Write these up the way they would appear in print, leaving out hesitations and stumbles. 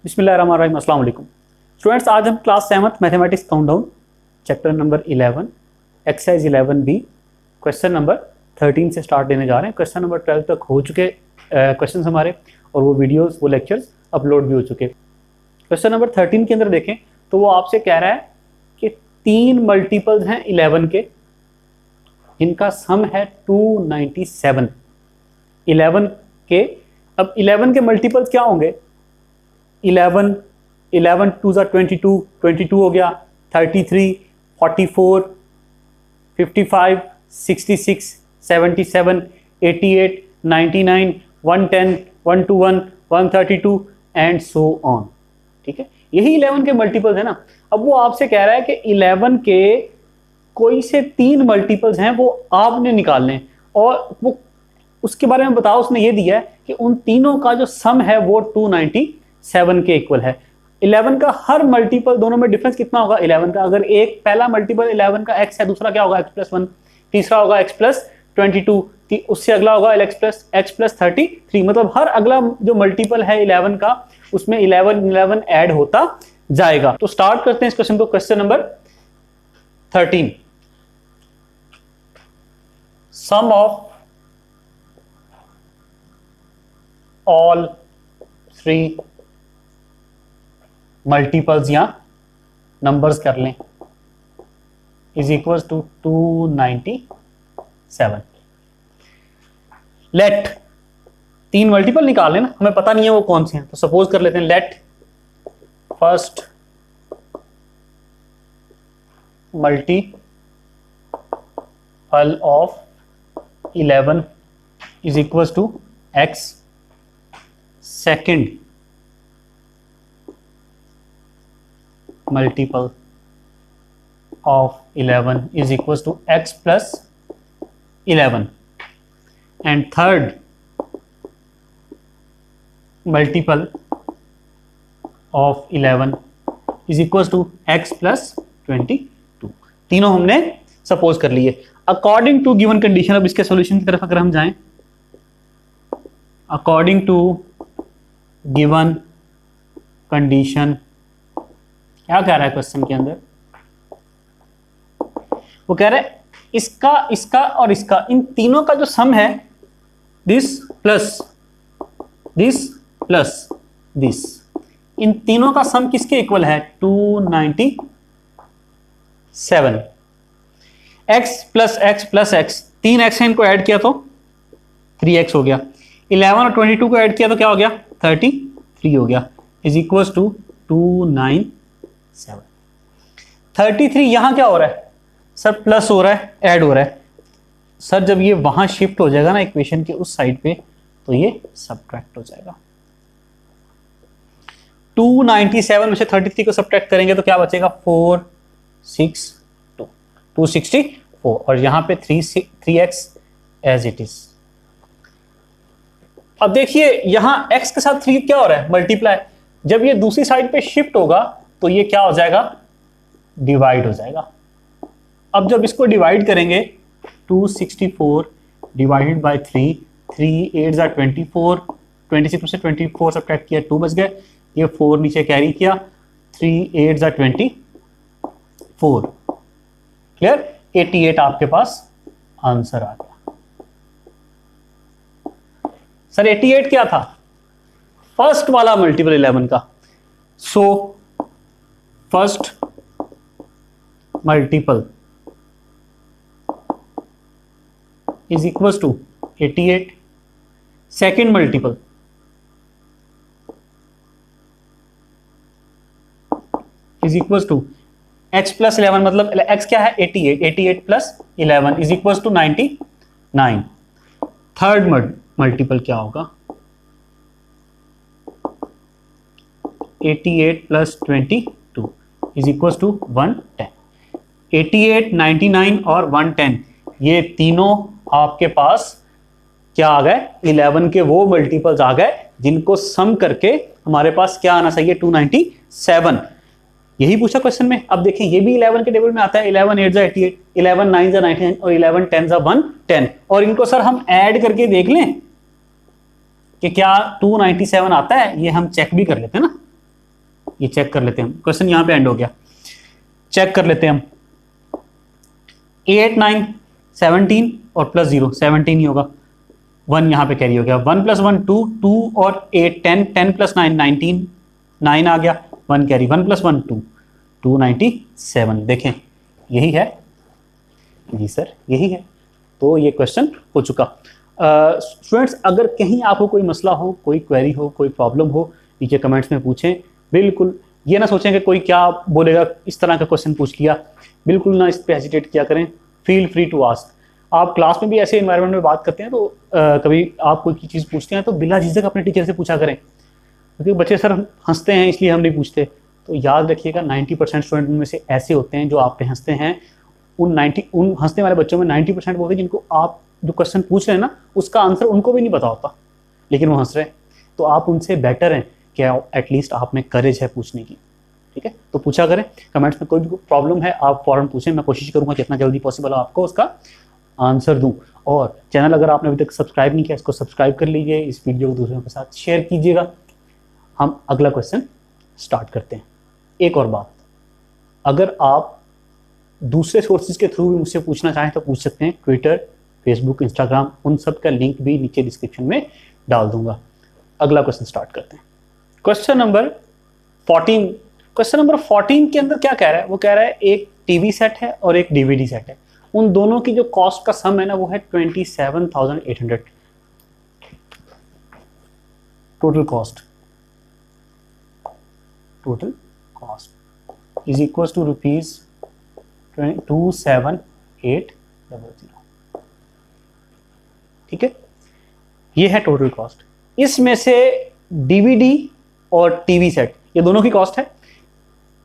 बिस्मिल्लाहिर्रहमानिर्रहीम। अस्सलाम वालेकुम स्टूडेंट्स, आज हम class 7th mathematics countdown chapter number 11 exercise 11B question number 13 से स्टार्ट देने जा रहे हैं। क्वेश्चन नंबर 12 तक हो चुके क्वेश्चन हमारे, और वो वीडियोस वो लेक्चर्स अपलोड भी हो चुके। क्वेश्चन नंबर 13 के अंदर देखें तो वो आपसे कह रहा है कि 3 मल्टीपल्स हैं 11 के, इनका सम है 297। 11 के, अब 11 के मल्टीपल्स क्या होंगे? 11 2 22, 22 हो गया, 33, 44, 55, 66, 77, 88, 99, 110, 121, 132 एंड सो ऑन। ठीक है, यही 11 के मल्टीपल्स है ना। अब वो आपसे कह रहा है कि 11 के कोई से 3 मल्टीपल्स हैं, वो आपने निकालने हैं, और वो उसके बारे में बताओ। उसने ये दिया है कि उन तीनों का जो सम है वो 297 के इक्वल है। 11 का हर मल्टीपल, दोनों में डिफरेंस कितना होगा? 11 का अगर एक पहला मल्टीपल 11 का x है, दूसरा क्या होगा? x+1, तीसरा होगा x+22, उससे अगला होगा x+33। मतलब हर अगला जो मल्टीपल है 11 का, उसमें 11 ऐड होता जाएगा। तो स्टार्ट करते हैं इस क्वेश्चन को। Question number 13, sum of all 3 multiples या नंबर्स कर लें is equal to 297। Let 3 multiple निकाल लेना, हमें पता नहीं है वो कौन से हैं, तो सपोज कर लेते हैं let first multiple of 11 is equal to x, second multiple of 11 is equals to x plus 11, and third multiple of 11 is equals to x plus 22। तीनों हमने सपोज कर लिए अकॉर्डिंग टू गिवन कंडीशन। अब इसके solution की तरफ अगर हम जाएं, अकॉर्डिंग टू गिवन कंडीशन, क्या कह रहा है क्वेश्चन के अंदर? वो कह रहा है इसका, इसका और इसका, इन तीनों का जो सम है, this plus this plus this, इन तीनों का सम किसके इक्वल है? 297। x plus x plus x, 3x है, इनको ऐड किया तो 3x हो गया। 11 और 22 को ऐड किया तो क्या हो गया? 33 हो गया, इज इक्वल टू 297। 33 यहां क्या हो रहा है सर? प्लस हो रहा है, ऐड हो रहा है। सर जब ये वहां शिफ्ट हो जाएगा ना इक्वेशन के उस साइड पे, तो ये सबट्रैक्ट हो जाएगा। 297 में से 33 को सबट्रैक्ट करेंगे तो क्या बचेगा? 462, 264, और यहां पे 3x एज इट इज। अब देखिए यहां x के साथ 3 क्या हो रहा है? मल्टीप्लाई। जब ये दूसरी साइड पे शिफ्ट होगा तो ये क्या हो जाएगा? डिवाइड हो जाएगा। अब जब इसको डिवाइड करेंगे, 264 डिवाइडेड बाय 3, 3 8 जा 24, 26 में से 24 सबट्रैक्ट किया, 2 बच गए, ये 4 नीचे कैरी किया, 3 8 जा 24, क्लियर? 88 आपके पास आंसर आ गया। सर 88 क्या था? फर्स्ट वाला मल्टीपल 11 का। So first multiple is equals to 88, second multiple is equals to x plus 11, मतलब x क्या है? 88, 88 plus 11 is equals to 99। Third multiple क्या होगा? 88 plus 22 is equals to 110। 88, 99 और 110, ये तीनों आपके पास क्या आ गए? 11 के वो मल्टीपल्स आ गए जिनको सम करके हमारे पास क्या आना चाहिए? 297। यही पूछा क्वेश्चन में। अब देखिए ये भी 11 के टेबल में आता है, 11 8 जा 88, 11 9 जा 99 और 11 10 जा 110, और इनको सर हम ऐड करके देख लें कि क्या 297 आता है। ये हम चेक भी कर लेते हैं ना। ये चेक कर लेते हैं हम, क्वेश्चन यहाँ पे एंड हो गया। चेक कर लेते हैं हम, 8 9 17 और प्लस 0 17 ही होगा, 1 यहाँ पे कैरी हो गया, 1 + 1 2 2 और 8 10 10 + 9 19 9 आ गया, 1 कैरी, 1 + 1 2 297। देखें यही है जी सर, यही है। तो ये क्वेश्चन हो चुका। स्टूडेंट्स अगर कहीं आपको कोई मसला हो, कोई क्वेरी हो, कोई प्रॉब्लम हो, नीचे कमेंट्स में पूछें। बिल्कुल ये ना सोचें कि कोई क्या बोलेगा, इस तरह का क्वेश्चन पूछ लिया, बिल्कुल ना इस पर हेजिटेट किया करें। Feel free to ask. आप क्लास में भी ऐसे इन्वायरमेंट में बात करते हैं तो कभी आप कोई चीज़ पूछते हैं तो बिला झिझक अपने टीचर से पूछा करें, क्योंकि बच्चे सर हंसते हैं इसलिए हम नहीं पूछते। तो याद रखिएगा 90% स्टूडेंट में से ऐसे होते हैं जो आप पे हंसते हैं। उन हंसने वाले बच्चों में 90% वो होते हैं जिनको आप जो क्वेश्चन पूछ रहे हैं ना उसका आंसर उनको भी नहीं पता होता, लेकिन वो हंस रहे हैं। तो आप उनसे बेटर हैं कि एटलीस्ट आप में करेज है पूछने की। ठीक है, तो पूछा करें। कमेंट्स में कोई भी प्रॉब्लम है आप फौरन पूछें, मैं कोशिश करूंगा जितना जल्दी पॉसिबल हो आपको उसका आंसर दूं। और चैनल अगर आपने अभी तक सब्सक्राइब नहीं किया इसको सब्सक्राइब कर लीजिए, इस वीडियो को दूसरों के साथ शेयर कीजिएगा। हम अगला क्वेश्चन स्टार्ट करते हैं। एक और बात, अगर आप दूसरे सोर्सेज के थ्रू भी मुझसे पूछना चाहें तो पूछ सकते हैं। ट्विटर, फेसबुक, इंस्टाग्राम, उन सब का लिंक भी नीचे डिस्क्रिप्शन में डाल दूंगा। अगला क्वेश्चन स्टार्ट करते हैं। Question number 14। क्वेश्चन नंबर 14 के अंदर क्या कह रहा है, वो कह रहा है एक टीवी सेट है और एक डीवीडी सेट है, उन दोनों की जो कॉस्ट का सम है ना वो है 27,800। Total cost is equal to ₹27,800। ठीक है, ये है टोटल कॉस्ट। इसमें से डीवीडी और टीवी सेट ये दोनों की कॉस्ट है,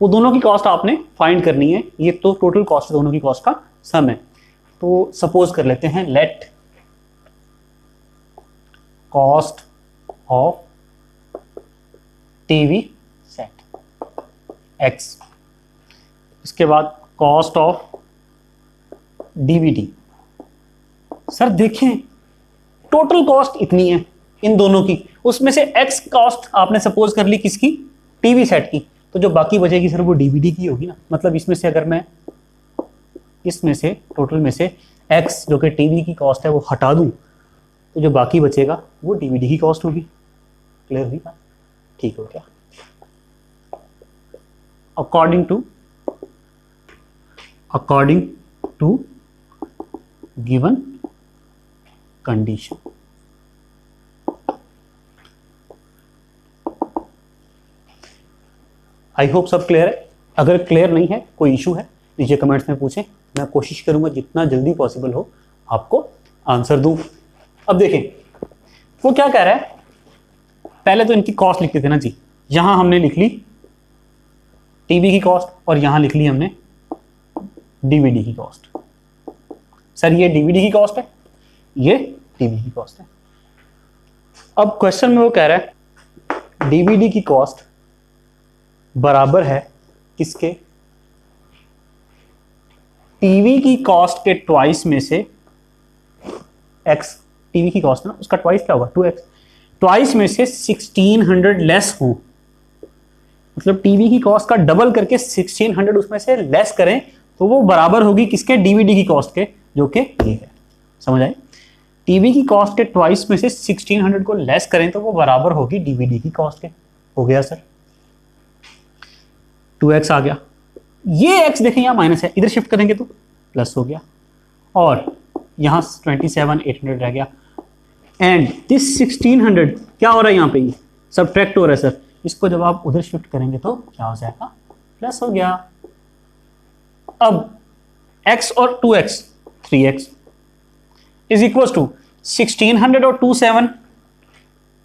वो दोनों की कॉस्ट आपने फाइंड करनी है। ये तो टोटल कॉस्ट दोनों की कॉस्ट का सम है। तो सपोज कर लेते हैं let cost of TV set x, इसके बाद कॉस्ट ऑफ डीवीडी। सर देखें टोटल कॉस्ट इतनी है इन दोनों की, उसमें से एक्स कॉस्ट आपने सपोज कर ली किसकी, टीवी सेट की, तो जो बाकी बचेगी सर वो डीवीडी की होगी ना। मतलब इसमें से अगर मैं इसमें से टोटल में से एक्स जो कि टीवी की कॉस्ट है वो हटा दूं तो जो बाकी बचेगा वो डीवीडी की कॉस्ट होगी। क्लियर हुई बात? ठीक हो गया। According to given condition. I hope सब क्लियर है। अगर क्लियर नहीं है, कोई इशू है, नीचे कमेंट्स में पूछें, मैं कोशिश करूंगा जितना जल्दी पॉसिबल हो आपको आंसर दूं। अब देखें वो क्या कह रहा है, पहले तो इनकी कॉस्ट लिख देते ना जी। यहां हमने लिख ली टीवी की कॉस्ट और यहां लिख ली हमने डीवीडी की कॉस्ट। सर ये डीवीडी की कॉस्ट है, ये टीवी की कॉस्ट है। अब क्वेश्चन में वो कह रहा है डीवीडी की कॉस्ट बराबर है किसके, टीवी की कॉस्ट के ट्वाइस में से एक्स, टीवी की कॉस्ट ना उसका ट्वाइस क्या होगा 2x, ट्वाइस में से 1600 लेस हो, मतलब टीवी की कॉस्ट का डबल करके 1600 उसमें से लेस करें तो वो बराबर होगी किसके, डीवीडी की कॉस्ट के, जो कि ये है। समझ आए? टीवी की कॉस्ट के ट्वाइस में से 1600 को लेस करें तो वो बराबर होगी डीवीडी की कॉस्ट के। हो गया सर, 2x आ गया। ये x देखें यहाँ माइनस है, इधर शिफ्ट करेंगे तो प्लस हो गया, और यहाँ 27,800 रह गया। एंड दिस 1600 क्या हो रहा है यहाँ पे, ये सबट्रैक्ट हो रहा है सर। इसको जब आप उधर शिफ्ट करेंगे तो क्या हो जाएगा, प्लस हो गया। अब x और 2x 3x is equal to 1600 और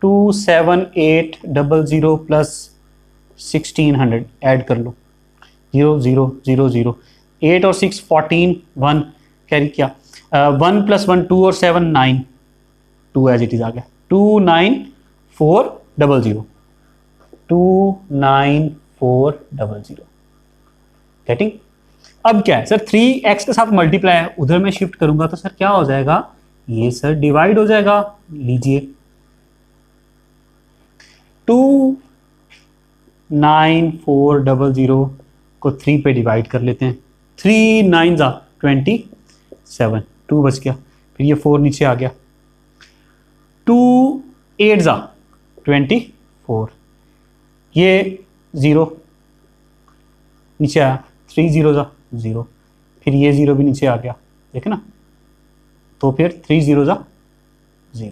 27800 प्लस 1600 ऐड कर लो, 0 0 0 0, 8 और 6 14, 1 कैरी किया, 1 + 1 2 और 7 9, 2 एज इट इज आ गया, 29400, 29400। गेटिंग? अब क्या है सर, 3x के साथ मल्टीप्लाई है, उधर मैं शिफ्ट करूंगा तो सर क्या हो जाएगा, ये सर डिवाइड हो जाएगा। लीजिए 9400 को 3 पे डिवाइड कर लेते हैं। 3 9 27, 2 बच गया, फिर ये 4 नीचे आ गया, 2 8 24, ये 0 नीचे आया, 3 0 0, फिर ये 0 भी नीचे आ गया, देखे ना, तो फिर 3 0 0।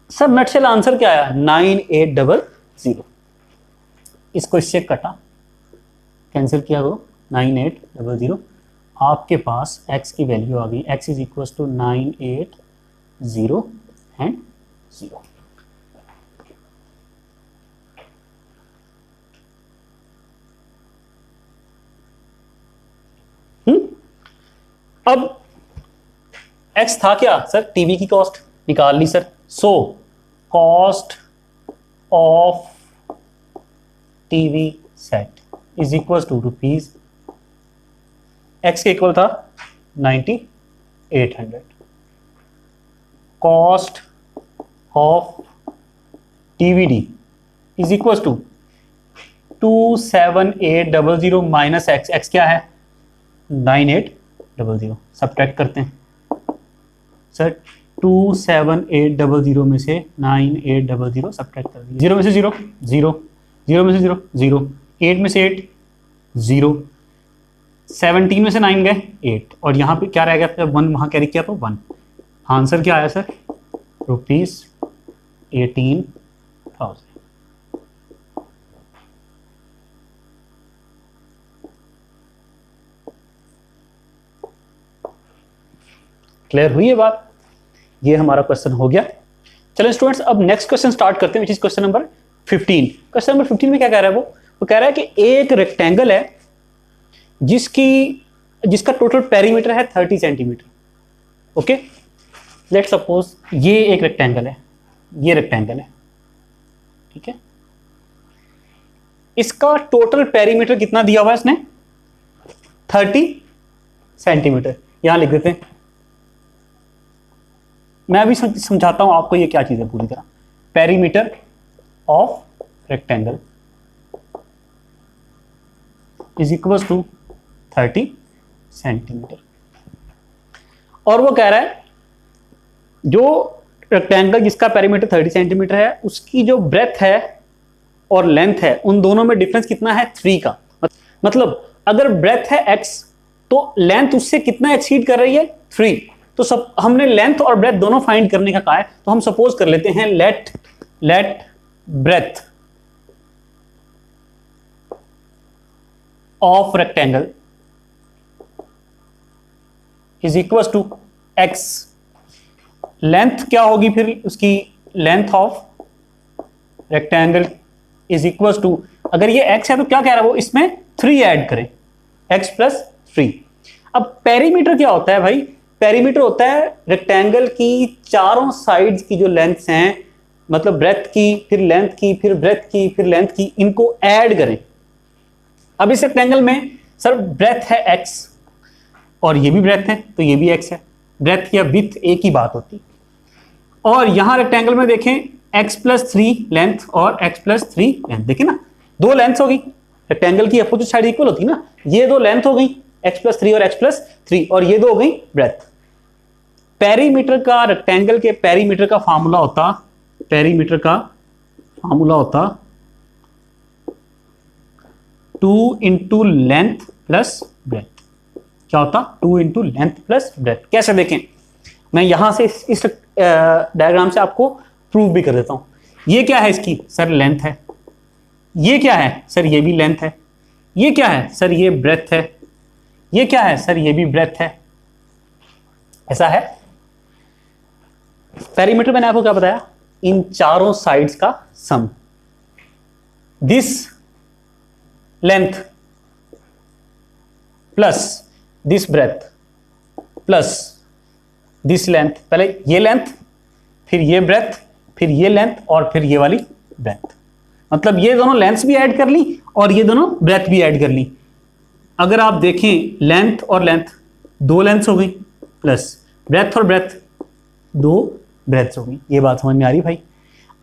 सर नटशेल आंसर क्या आया? 9800। इसको इससे कटा, कैंसिल किया वो 9800, आपके पास x की वैल्यू आ गई, x is equal to 980 and 0। अब x था क्या सर? टीवी की कॉस्ट निकाल ली sir. So cost of TV set is equal to rupees, x के इक्वल था 9800। Cost of TVD is equal to 27800 minus x, x क्या है? 9800। सब्ट्रैक्ट करते हैं सर, 27800 में से 9800 सब्ट्रैक्ट कर दिया, 0 में से 0 0, 0 में से 0 0, 8 में से 8 0, 17 में से 9 गए 8, और यहाँ पे क्या रह गया था? 1 वहाँ कैरी किया तो 1। आंसर क्या आया सर? ₹18,000। क्लियर हुई है बात? ये हमारा क्वेश्चन हो गया। चलो स्टूडेंट्स, अब नेक्स्ट क्वेश्चन स्टार्ट करते हैं, which is question number 15। Question number 15 में क्या कह रहा है वो कह रहा है कि एक रेक्टेंगल है जिसका टोटल पेरीमीटर है 30 सेंटीमीटर। ओके, लेट सपोज ये एक रेक्टेंगल है, ये रेक्टेंगल है, ठीक है। इसका टोटल पेरीमीटर कितना दिया हुआ है इसने? 30 सेंटीमीटर। यहां लिख देते हैं, मैं अभी समझाता हूं आपको ये क्या चीज है पूरी तरह। Perimeter of rectangle is equal to 30 centimetre. और वो कह रहा है जो रेक्टेंगल जिसका पेरीमीटर 30 सेंटीमीटर है, उसकी जो ब्रेथ है और लेंथ है, उन दोनों में डिफरेंस कितना है? 3 का। मतलब अगर ब्रेथ है x तो लेंथ उससे कितना एक्सीड कर रही है? 3। तो सब हमने लेंथ और ब्रेथ दोनों फाइंड करने का कहा है, तो हम सपोज कर लेते हैं let breadth of rectangle is equal to x। Length क्या होगी फिर उसकी? Length of rectangle is equal to, अगर ये x है तो क्या कह रहा है वो? इसमें 3 ऐड करें, x प्लस 3। अब पेरीमीटर क्या होता है भाई? पेरीमीटर होता है रेक्टेंगल की चारों साइड्स की जो लेंथ्स हैं, मतलब ब्रेथ की, फिर लेंथ की, फिर ब्रेथ की, फिर लेंथ की, इनको ऐड करें। अब इस रेक्टेंगल में सर ब्रेथ है x और ये भी ब्रेथ है, तो ये भी x है। ब्रेथ या विड्थ एक ही बात होती। और यहां रेक्टेंगल में देखें x प्लस 3 लेंथ और x प्लस 3 लेंथ, देखें ना, 2 लेंथ होगी। रेक्टेंगल की अपोजिट साइड इक्वल होती है ना, ये 2 लेंथ हो गई, x प्लस 3 और x प्लस 3, और ये 2 हो गई ब्रेथ। पेरीमीटर का, रेक्टेंगल के पेरीमीटर का फार्मूला होता, पेरीमीटर का फार्मूला होता 2 इंटू लेंथ प्लस ब्रेथ। क्या होता? 2 इंटू लेंथ प्लस ब्रेथ। कैसे देखें, मैं यहां से इस डायग्राम से आपको प्रूव भी कर देता हूं। ये क्या है इसकी? सर लेंथ है। ये क्या है? सर ये भी लेंथ है। ये क्या है? सर ये ब्रेथ है। ये क्या है? सर ये भी ब्रेथ है। ऐसा है। पेरीमीटर मैंने आपको क्या बताया? इन चारों साइड्स का sum. This length plus this breadth plus this length, पहले ये लेंथ, फिर ये ब्रेथ, फिर ये लेंथ, और फिर ये वाली ब्रेथ। मतलब ये दोनों लेंथ्स भी ऐड कर ली और ये दोनों ब्रेथ भी ऐड कर ली। अगर आप देखें लेंथ और लेंथ, 2 लेंथ्स हो गई, प्लस ब्रेथ और ब्रेथ 2 ब्रेथ्स हो गई। ये बात समझ में आ रही भाई?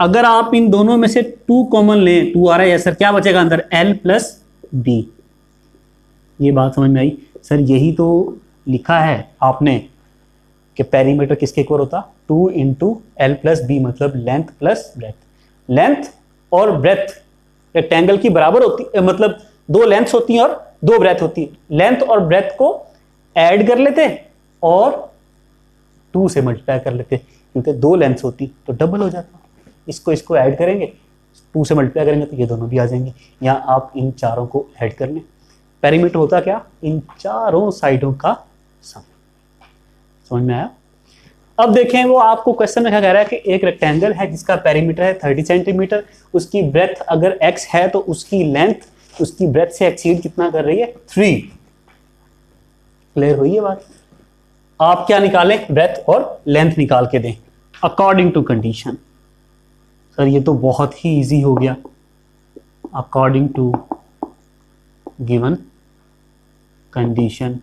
अगर आप इन दोनों में से 2 कॉमन लें, 2 आ रहा है सर, क्या बचेगा अंदर? l plus B. ये बात समझ में आई? सर यही तो लिखा है आपने कि पेरीमीटर किसके इक्वल होता? 2 इंटू एल प्लस बी, मतलब लेंथ प्लस ब्रेथ। लेंथ और ब्रेथ रेक्टेंगल की बराबर होती, मतलब 2 लेंथ्स होती हैं और 2 ब्रेथ होती है। लेंथ और ब्रेथ को ऐड कर लेते और 2 से मल्टीप्लाई कर लेते, क्योंकि 2 लेंथ्स होती तो डबल हो जाता। इसको ऐड करेंगे, 2 से मल्टीप्लाई करेंगे तो ये दोनों भी आ जाएंगे। या आप इन चारों को ऐड कर लें। पेरीमीटर होता क्या? इन चारों साइडों का सम। समझ में आया? अब देखें वो आपको क्वेश्चन में क्या कह रहा है कि एक रेक्टेंगल है जिसका पेरीमीटर है 30 सेंटीमीटर, उसकी ब्रेथ अगर x है तो उसकी लेंथ उसकी ब्रेथ से एक्सीड कितना कर रही है? 3। क्लियर हुई है बात? आप क्या निकालें? ब्रेथ और लेंथ निकाल के दें अकॉर्डिंग टू कंडीशन। सर ये तो बहुत ही इजी हो गया। अकॉर्डिंग टू गिवन कंडीशन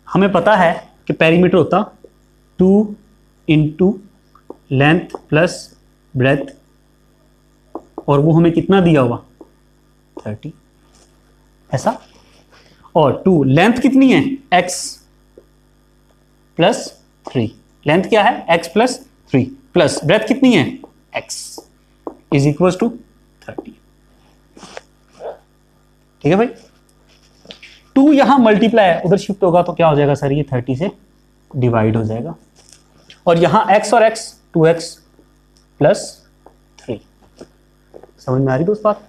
हमें पता है कि पेरीमीटर होता 2 इंटू लेंथ प्लस ब्रेथ, और वो हमें कितना दिया हुआ? 30, ऐसा। और 2 लेंथ कितनी है? x plus 3। लेंथ क्या है? x प्लस 3 प्लस ब्रेथ कितनी है? x is equal to 30। ठीक है भाई? 2 यहां मल्टीप्लाई है, उधर शिफ्ट होगा तो क्या हो जाएगा सर? ये 30 से डिवाइड हो जाएगा। और यहां x और x 2x प्लस 3। समझ में आ रही दोस्त बात?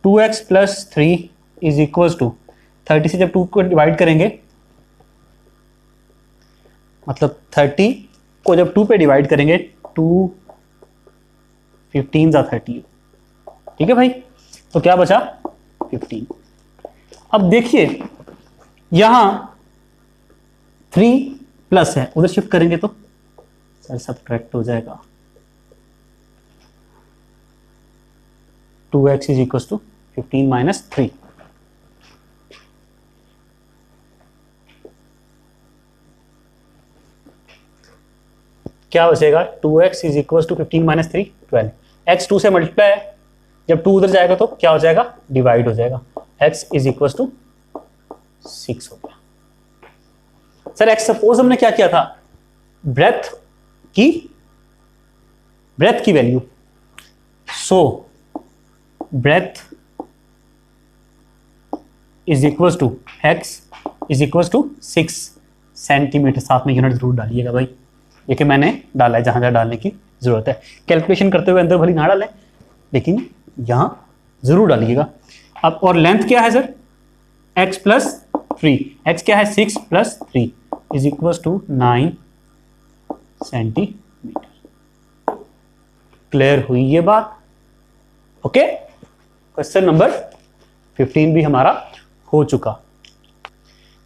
2x plus 3 is equal to 30 से जब 2 को डिवाइड करेंगे, मतलब 30 को जब 2 पे डिवाइड करेंगे, 2 15 30। ठीक है भाई? तो क्या बचा? 15। अब देखिए यहां 3 प्लस है, उधर शिफ्ट करेंगे तो सर सब्ट्रैक्ट हो जाएगा। 2x is equal to 15 minus 3। क्या बचेगा? 2x is equal to 15 minus 3 12। x 2 से मल्टीप्लाई है, जब 2 उधर जाएगा तो क्या हो जाएगा? डिवाइड हो जाएगा। x इज इक्वल टू 6 हो गया। सर x सपोज हमने क्या किया था? ब्रेथ की value, so breadth is equal to x is equal to 6 centimetre. साथ में यूनिट जरूर डालिएगा भाई, ये कि मैंने डाला है जहां जहां डालने की जरूरत है। कैलकुलेशन करते हुए अंदर भली ना डालें, लेकिन यहां जरूर डालिएगा। अब और लेंथ क्या है सर? x plus 3। x क्या है? 6 plus 3 is equal to 9 centimetre. Clear हुई ये बात? ओके, क्वेश्चन नंबर 15 भी हमारा हो चुका।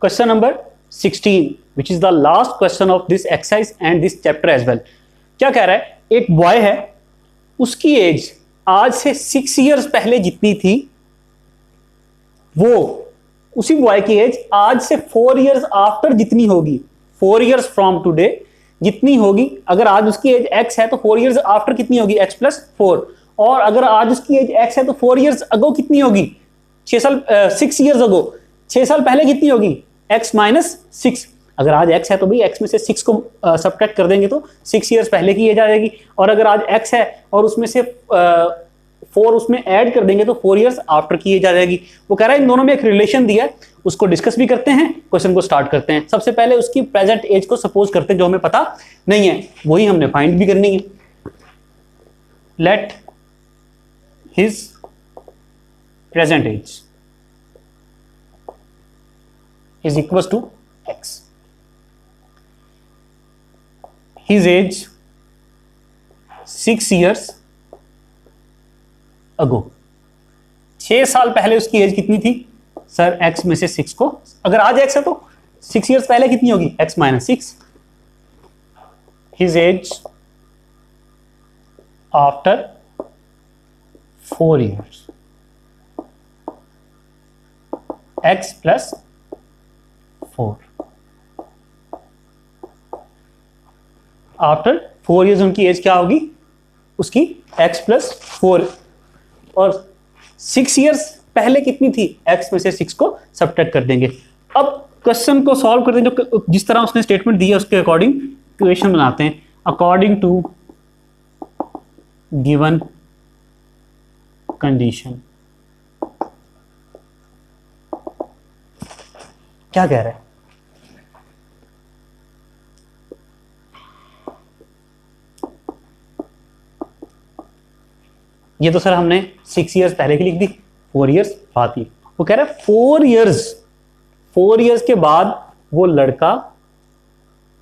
Question number 16 which is the last question of this exercise and this chapter as well। क्या कह रहा है? एक बॉय है, उसकी एज आज से 6 इयर्स पहले जितनी थी, वो उसी बॉय की एज आज से 4 इयर्स आफ्टर जितनी होगी, 4 इयर्स फ्रॉम टुडे जितनी होगी। अगर आज उसकी एज x है तो 4 इयर्स आफ्टर कितनी होगी? x plus 4। और अगर आज उसकी एज x है तो 4 इयर्स अगो कितनी होगी? 6 इयर्स अगो 6 साल पहले कितनी होगी? x minus 6। अगर आज x है तो भाई x में से 6 को सब्ट्रैक्ट कर देंगे तो 6 इयर्स पहले की एज आ जाएगी। और अगर आज x है और उसमें से 4 उसमें ऐड कर देंगे तो 4 इयर्स आफ्टर की एज आ जाएगी। वो कह रहा है इन दोनों में एक रिलेशन दिया है, उसको डिस्कस भी करते हैं, क्वेश्चन को स्टार्ट करते हैं। सबसे पहले उसकी प्रेजेंट एज को सपोज करते हैं, जो हमें पता नहीं है वही हमने फाइंड भी करनी है। Let his present age is equal to x। his age 6 years ago। 6 साल पहले उसकी एज कितनी थी सर? x में से 6 को, अगर आज x है तो 6 इयर्स पहले कितनी होगी? x minus 6। his age after 4 years x plus 4। After 4 years उनकी एज क्या होगी, उसकी x+4, और 6 ईयर्स पहले कितनी थी, x में से 6 को सब्ट्रैक्ट कर देंगे। अब क्वेश्चन को सॉल्व करते हैं, जो जिस तरह उसने स्टेटमेंट दी है उसके अकॉर्डिंग इक्वेशन बनाते हैं। अकॉर्डिंग टू गिवन कंडीशन, क्या कह रहा है, ये तो सर हमने 6 ईयर्स पहले की लिख दी, 4 ईयर्स बाद की। वो कह रहा है 4 ईयर्स के बाद वो लड़का,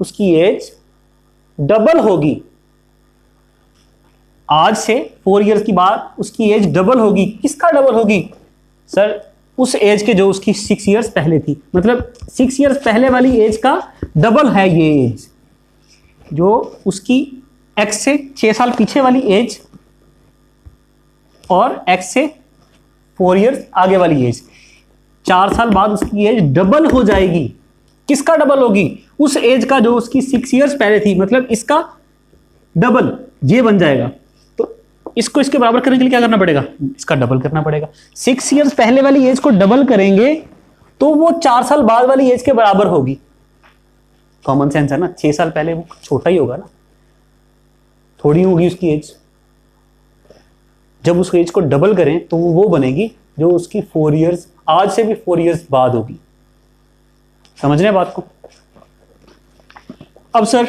उसकी एज डबल होगी। आज से 4 ईयर्स की बाद उसकी एज डबल होगी। किसका डबल होगी सर, उस एज के जो उसकी 6 ईयर्स पहले थी। मतलब 6 ईयर्स पहले वाली एज का डबल है ये एज, जो उसकी x से 6 साल पीछे वाली एज और x से 4 ईयर्स आगे वाली एज। 4 साल बाद उसकी एज डबल हो जाएगी। किसका डबल होगी, उस एज का जो उसकी 6 ईयर्स पहले थी। मतलब इसका डबल ये बन जाएगा। तो इसको इसके बराबर करने के लिए क्या करना पड़ेगा, इसका डबल करना पड़ेगा। 6 ईयर्स पहले वाली एज को डबल करेंगे तो वो 4 साल बाद वाली एज के बराबर होगी। कॉमन सेंस है ना, 6 साल पहले वो छोटा ही होगा ना, थोड़ी होगी उसकी एज। जब उस एज को डबल करें तो वो बनेगी जो उसकी 4 ईयर्स, आज से भी 4 ईयर्स बाद होगी। समझ रहे हैं बात को। अब सर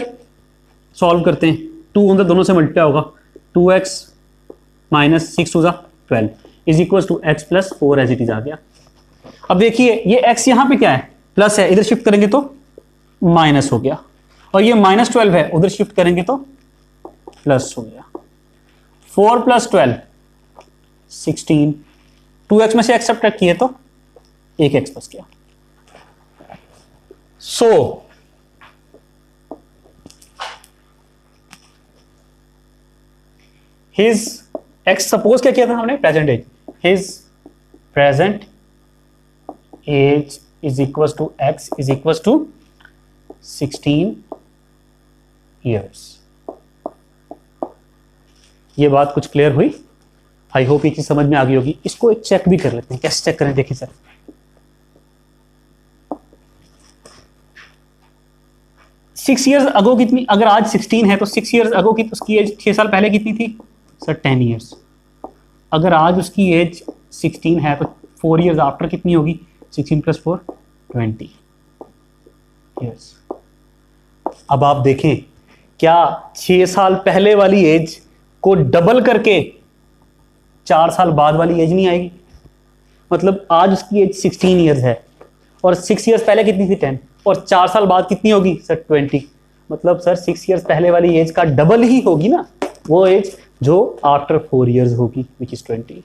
सॉल्व करते हैं। 2 ऑन द दोनों से मल्टीप्लाई होगा, 2x minus 6 to the 12 is equal to x+4 as it is आ गया। अब देखिए ये x यहां पे क्या है, प्लस है, इधर शिफ्ट करेंगे तो माइनस हो गया, और ये -12 है, उधर शिफ्ट करेंगे तो प्लस हो गया। 4 + 12 16, 2x में से x सब्ट्रैक्ट किए तो एक x बच गया। सो हिज x, सपोज क्या किया था हमने, present age, his present age is equal to x is equal to 16 years. ये बात कुछ क्लियर हुई? आई होप ये चीज समझ में आ गई होगी। इसको एक चेक भी कर लेते हैं, कैसे चेक करें, देखिए सर। सिक्स ईयर्स अगो कितनी, अगर आज 16 है तो 6 ईयर्स अगो की उसकी एज 6 साल पहले कितनी थी सर, 10 ईयर्स। अगर आज उसकी एज 16 है तो 4 ईयर्स आफ्टर कितनी होगी, 16 + 4 20 ईयर्स। अब आप देखें, क्या 6 साल पहले वाली एज को डबल करके 4 साल बाद वाली एज नहीं आएगी? मतलब आज उसकी एज 16 ईयर्स है और 6 ईयर्स पहले कितनी थी, 10, और 4 साल बाद कितनी होगी सर, 20। मतलब सर 6 ईयर्स पहले वाली एज का डबल ही होगी ना वो एज जो आफ्टर 4 ईयर्स होगी, विच इज 20।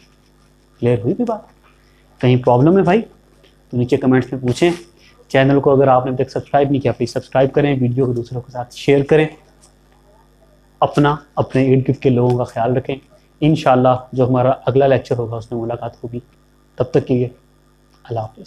क्लियर हुई भी बात? कहीं प्रॉब्लम है भाई तो नीचे कमेंट्स में पूछें। चैनल को अगर आपने अब तक सब्सक्राइब नहीं किया प्लीज सब्सक्राइब करें, वीडियो को दूसरों के साथ शेयर करें, अपना अपने इर्द गिर्द के लोगों का ख्याल रखें। इंशाल्लाह जो हमारा अगला लेक्चर होगा उसमें मुलाकात होगी। तब तक के लिए अल्लाह हाफिज़।